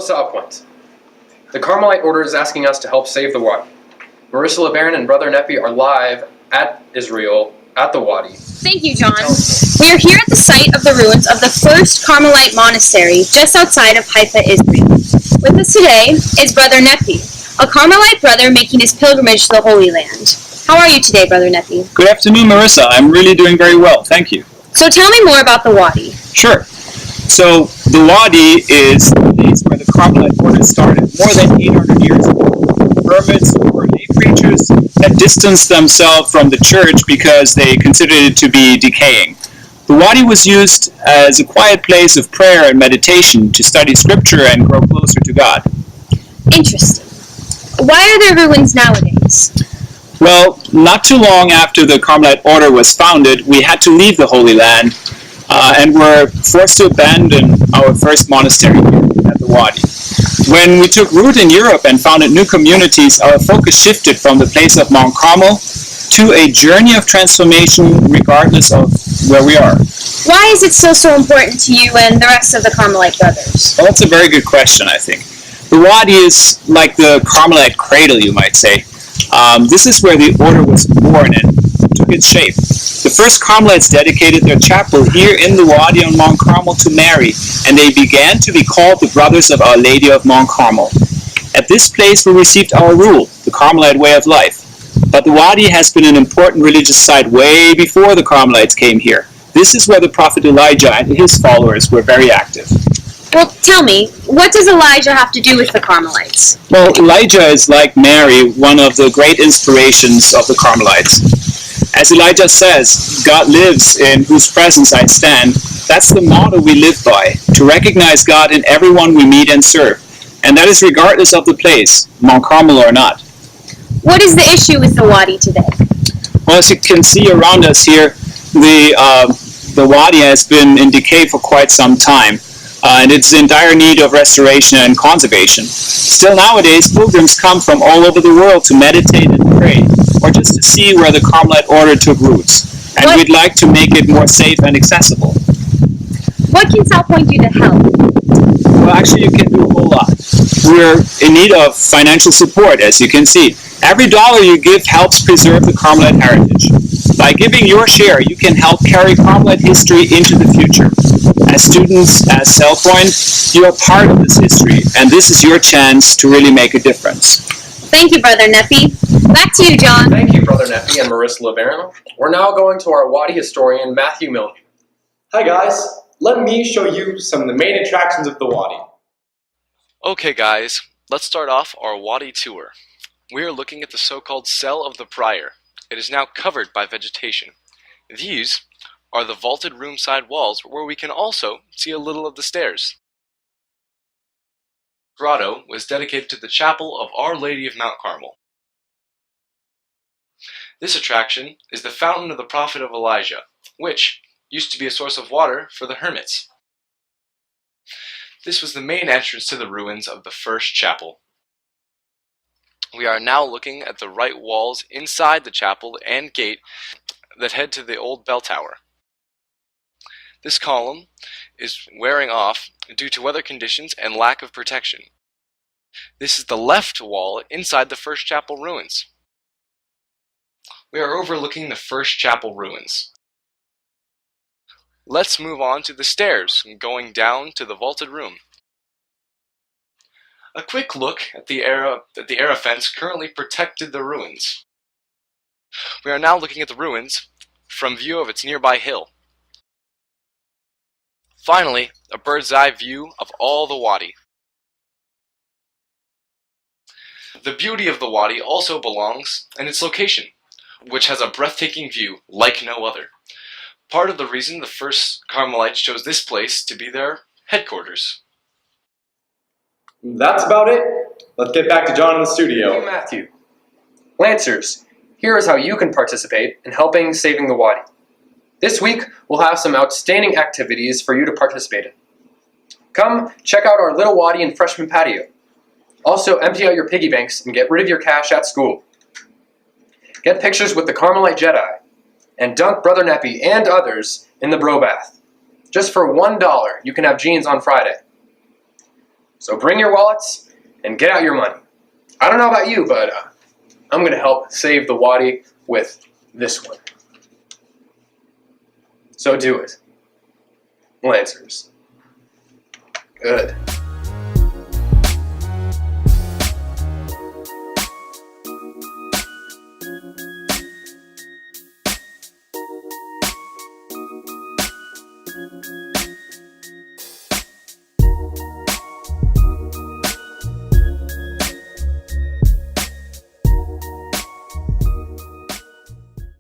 Salpointe. The Carmelite order is asking us to help save the Wadi. Marissa LeBaron and Brother Neppy are live at Israel at the Wadi. Thank you, John. We are here at the site of the ruins of the first Carmelite monastery just outside of Haifa, Israel. With us today is Brother Neppy, a Carmelite brother making his pilgrimage to the Holy Land. How are you today, Brother Neppy? Good afternoon, Marissa. I'm really doing very well, thank you. So tell me more about the Wadi. Sure. So the Wadi is the place where the Carmelite order started more than 800 years ago. Hermits were lay preachers that distanced themselves from the church because they considered it to be decaying. The Wadi was used as a quiet place of prayer and meditation to study scripture and grow closer to God. Interesting. Why are there ruins nowadays? Well, not too long after the Carmelite order was founded, we had to leave the Holy Land and were forced to abandon our first monastery here at the Wadi. When we took root in Europe and founded new communities, our focus shifted from the place of Mount Carmel to a journey of transformation regardless of where we are. Why is it still so important to you and the rest of the Carmelite brothers? Well, that's a very good question, I think. The Wadi is like the Carmelite cradle, you might say. This is where the order was born and took its shape. The first Carmelites dedicated their chapel here in the Wadi on Mount Carmel to Mary, and they began to be called the Brothers of Our Lady of Mount Carmel. At this place we received our rule, the Carmelite way of life. But the Wadi has been an important religious site way before the Carmelites came here. This is where the prophet Elijah and his followers were very active. Well, tell me, what does Elijah have to do with the Carmelites? Well, Elijah is like Mary, one of the great inspirations of the Carmelites. As Elijah says, God lives in whose presence I stand. That's the motto we live by, to recognize God in everyone we meet and serve. And that is regardless of the place, Mount Carmel or not. What is the issue with the Wadi today? Well, as you can see around us here, the Wadi has been in decay for quite some time. And it's in dire need of restoration and conservation. Still nowadays, pilgrims come from all over the world to meditate and pray, or just to see where the Carmelite order took roots. And we'd like to make it more safe and accessible. What can Salpointe do to help? Well, actually, you can do a whole lot. We're in need of financial support, as you can see. Every dollar you give helps preserve the Carmelite heritage. By giving your share, you can help carry Carmelite history into the future. As students at Salpointe, you are part of this history, and this is your chance to really make a difference. Thank you, Brother Neppy. Back to you, John. Thank you, Brother Neppy and Marissa LeBaron. We're now going to our Wadi historian, Matthew Milne. Hi guys, let me show you some of the main attractions of the Wadi. Okay guys, let's start off our Wadi tour. We are looking at the so-called cell of the prior. It is now covered by vegetation. These are the vaulted room side walls where we can also see a little of the stairs. Grotto was dedicated to the chapel of Our Lady of Mount Carmel. This attraction is the fountain of the prophet of Elijah, which used to be a source of water for the hermits. This was the main entrance to the ruins of the first chapel. We are now looking at the right walls inside the chapel and gate that head to the old bell tower. This column is wearing off due to weather conditions and lack of protection. This is the left wall inside the first chapel ruins. We are overlooking the first chapel ruins. Let's move on to the stairs going down to the vaulted room. A quick look at the era fence currently protected the ruins. We are now looking at the ruins from view of its nearby hill. Finally, a bird's eye view of all the Wadi. The beauty of the Wadi also belongs in its location, which has a breathtaking view like no other. Part of the reason the first Carmelites chose this place to be their headquarters. That's about it. Let's get back to John in the studio. Thank you, Matthew. Lancers, here is how you can participate in helping saving the Wadi. This week, we'll have some outstanding activities for you to participate in. Come check out our Little Wadi and Freshman Patio. Also, empty out your piggy banks and get rid of your cash at school. Get pictures with the Carmelite Jedi, and dunk Brother Neppy and others in the bro bath. Just for $1, you can have jeans on Friday. So bring your wallets and get out your money. I don't know about you, but I'm going to help save the Wadi with this one. So do it. Lancers. Good.